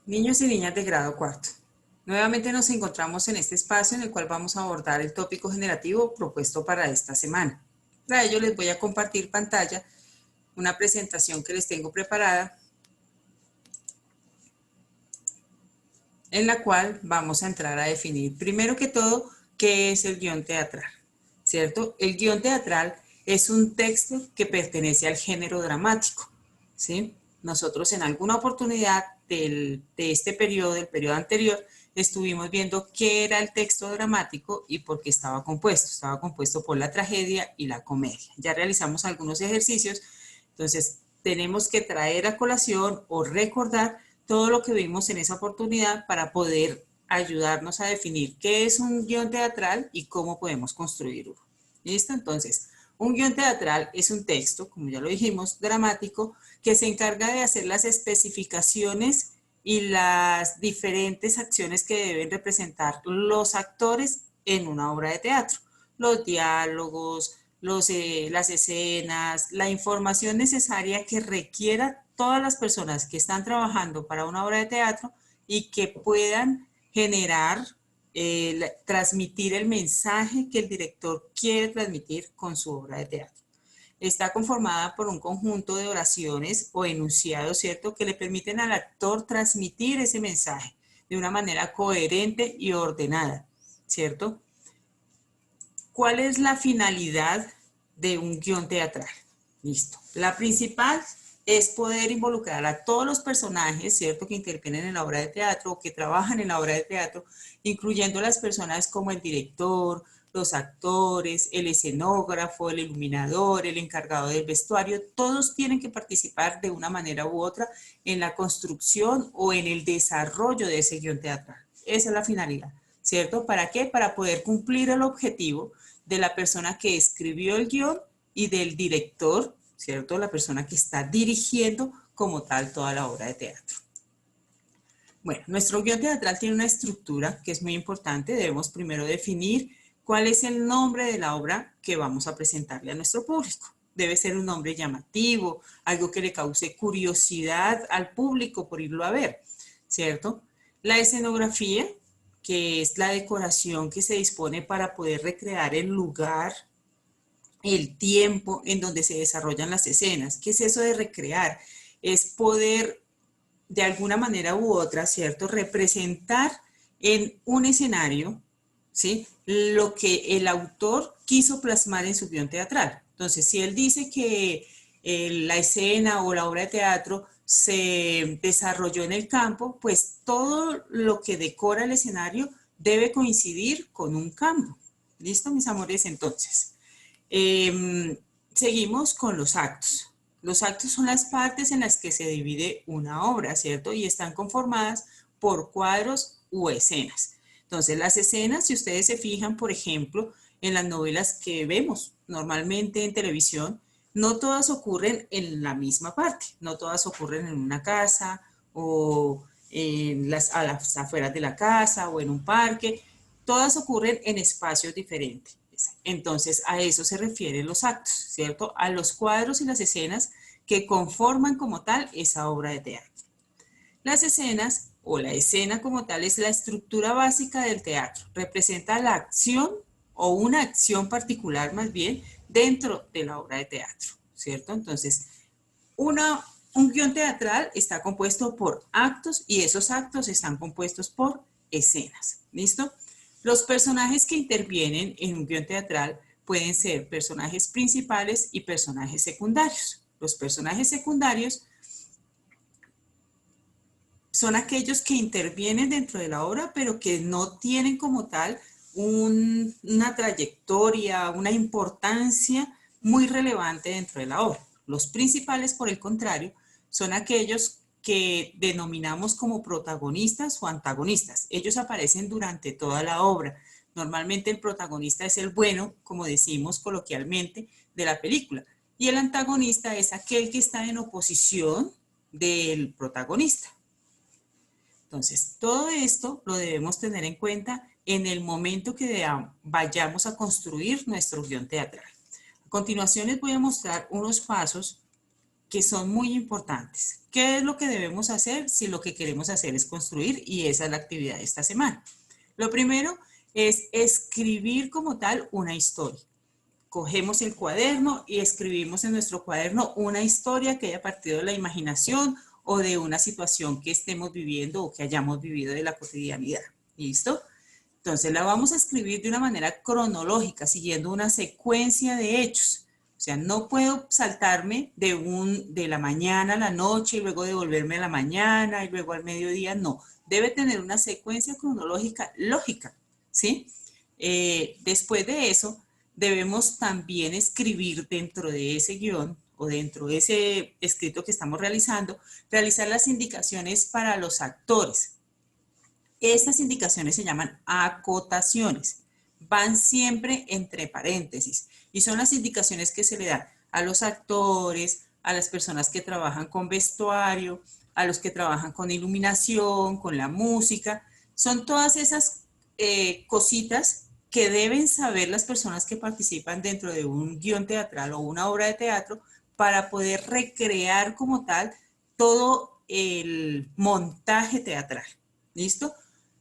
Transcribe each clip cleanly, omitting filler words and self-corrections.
Niños y niñas de grado cuarto. Nuevamente nos encontramos en este espacio en el cual vamos a abordar el tópico generativo propuesto para esta semana. Para ello les voy a compartir pantalla una presentación que les tengo preparada en la cual vamos a entrar a definir primero que todo qué es el guión teatral, ¿cierto? El guión teatral es un texto que pertenece al género dramático, ¿sí? Nosotros en alguna oportunidad de este periodo, del periodo anterior, estuvimos viendo qué era el texto dramático y por qué estaba compuesto. Estaba compuesto por la tragedia y la comedia. Ya realizamos algunos ejercicios, entonces tenemos que traer a colación o recordar todo lo que vimos en esa oportunidad para poder ayudarnos a definir qué es un guión teatral y cómo podemos construir uno. ¿Listo? Entonces, un guión teatral es un texto, como ya lo dijimos, dramático, que se encarga de hacer las especificaciones y las diferentes acciones que deben representar los actores en una obra de teatro. Los diálogos, las escenas, la información necesaria que requiera todas las personas que están trabajando para una obra de teatro y que puedan generar, transmitir el mensaje que el director quiere transmitir con su obra de teatro. Está conformada por un conjunto de oraciones o enunciados, ¿cierto?, que le permiten al actor transmitir ese mensaje de una manera coherente y ordenada, ¿cierto? ¿Cuál es la finalidad de un guión teatral? Listo. La principal es poder involucrar a todos los personajes, ¿cierto?, que intervienen en la obra de teatro o que trabajan en la obra de teatro, incluyendo las personas como el director, los actores, el escenógrafo, el iluminador, el encargado del vestuario. Todos tienen que participar de una manera u otra en la construcción o en el desarrollo de ese guión teatral. Esa es la finalidad, ¿cierto? ¿Para qué? Para poder cumplir el objetivo de la persona que escribió el guión y del director, ¿cierto? La persona que está dirigiendo como tal toda la obra de teatro. Bueno, nuestro guión teatral tiene una estructura que es muy importante. Debemos primero definir cuál es el nombre de la obra que vamos a presentarle a nuestro público. Debe ser un nombre llamativo, algo que le cause curiosidad al público por irlo a ver, ¿cierto? La escenografía, que es la decoración que se dispone para poder recrear el lugar, el tiempo en donde se desarrollan las escenas. ¿Qué es eso de recrear? Es poder, de alguna manera u otra, ¿cierto?, representar en un escenario, ¿sí?, lo que el autor quiso plasmar en su guión teatral. Entonces, si él dice que la escena o la obra de teatro se desarrolló en el campo, pues todo lo que decora el escenario debe coincidir con un campo. ¿Listo, mis amores? Entonces, seguimos con los actos. Los actos son las partes en las que se divide una obra, ¿cierto? Y están conformadas por cuadros u escenas. Entonces, las escenas, si ustedes se fijan, por ejemplo, en las novelas que vemos normalmente en televisión, no todas ocurren en la misma parte, no todas ocurren en una casa o a las afueras de la casa o en un parque, todas ocurren en espacios diferentes. Entonces, a eso se refieren los actos, ¿cierto? A los cuadros y las escenas que conforman como tal esa obra de teatro. Las escenas o la escena como tal es la estructura básica del teatro. Representa la acción o una acción particular más bien dentro de la obra de teatro, ¿cierto? Entonces, un guión teatral está compuesto por actos y esos actos están compuestos por escenas, ¿listo? Los personajes que intervienen en un guión teatral pueden ser personajes principales y personajes secundarios. Los personajes secundarios son aquellos que intervienen dentro de la obra, pero que no tienen como tal una trayectoria, una importancia muy relevante dentro de la obra. Los principales, por el contrario, son aquellos que denominamos como protagonistas o antagonistas. Ellos aparecen durante toda la obra. Normalmente el protagonista es el bueno, como decimos coloquialmente, de la película. Y el antagonista es aquel que está en oposición del protagonista. Entonces, todo esto lo debemos tener en cuenta en el momento que vayamos a construir nuestro guión teatral. A continuación les voy a mostrar unos pasos que son muy importantes. ¿Qué es lo que debemos hacer si lo que queremos hacer es construir? Y esa es la actividad de esta semana. Lo primero es escribir como tal una historia. Cogemos el cuaderno y escribimos en nuestro cuaderno una historia que haya partido de la imaginación o de una situación que estemos viviendo o que hayamos vivido de la cotidianidad. ¿Listo? Entonces la vamos a escribir de una manera cronológica, siguiendo una secuencia de hechos. O sea, no puedo saltarme de la mañana a la noche y luego devolverme a la mañana y luego al mediodía. No, debe tener una secuencia cronológica lógica, ¿sí? Después de eso, debemos también escribir dentro de ese guión o dentro de ese escrito que estamos realizando, realizar las indicaciones para los actores. Estas indicaciones se llaman acotaciones, van siempre entre paréntesis y son las indicaciones que se le dan a los actores, a las personas que trabajan con vestuario, a los que trabajan con iluminación, con la música. Son todas esas cositas que deben saber las personas que participan dentro de un guión teatral o una obra de teatro para poder recrear como tal todo el montaje teatral. ¿Listo?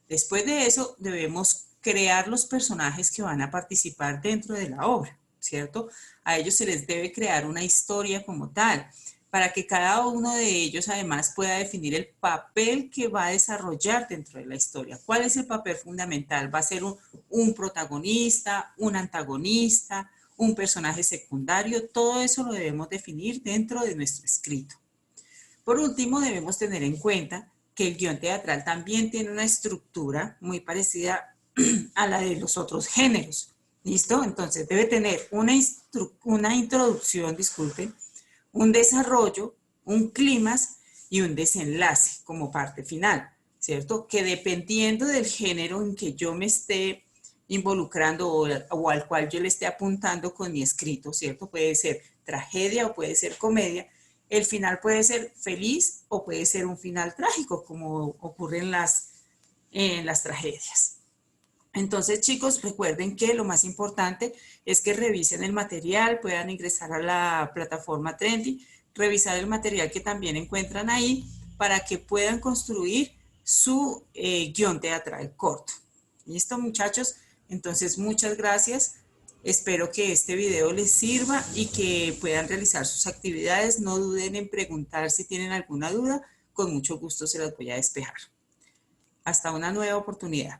Después de eso, debemos crear los personajes que van a participar dentro de la obra, ¿cierto? A ellos se les debe crear una historia como tal, para que cada uno de ellos además pueda definir el papel que va a desarrollar dentro de la historia. ¿Cuál es el papel fundamental? ¿Va a ser un protagonista, un antagonista, un personaje secundario? Todo eso lo debemos definir dentro de nuestro escrito. Por último, debemos tener en cuenta que el guión teatral también tiene una estructura muy parecida a la de los otros géneros. ¿Listo? Entonces debe tener una introducción, disculpen, un desarrollo, un clímax y un desenlace como parte final, ¿cierto? Que dependiendo del género en que yo me esté involucrando o al cual yo le esté apuntando con mi escrito, ¿cierto? Puede ser tragedia o puede ser comedia. El final puede ser feliz o puede ser un final trágico, como ocurre en las tragedias. Entonces, chicos, recuerden que lo más importante es que revisen el material, puedan ingresar a la plataforma Trendy, revisar el material que también encuentran ahí para que puedan construir su guión teatral corto. ¿Listo, muchachos? Entonces, muchas gracias. Espero que este video les sirva y que puedan realizar sus actividades. No duden en preguntar si tienen alguna duda. Con mucho gusto se las voy a despejar. Hasta una nueva oportunidad.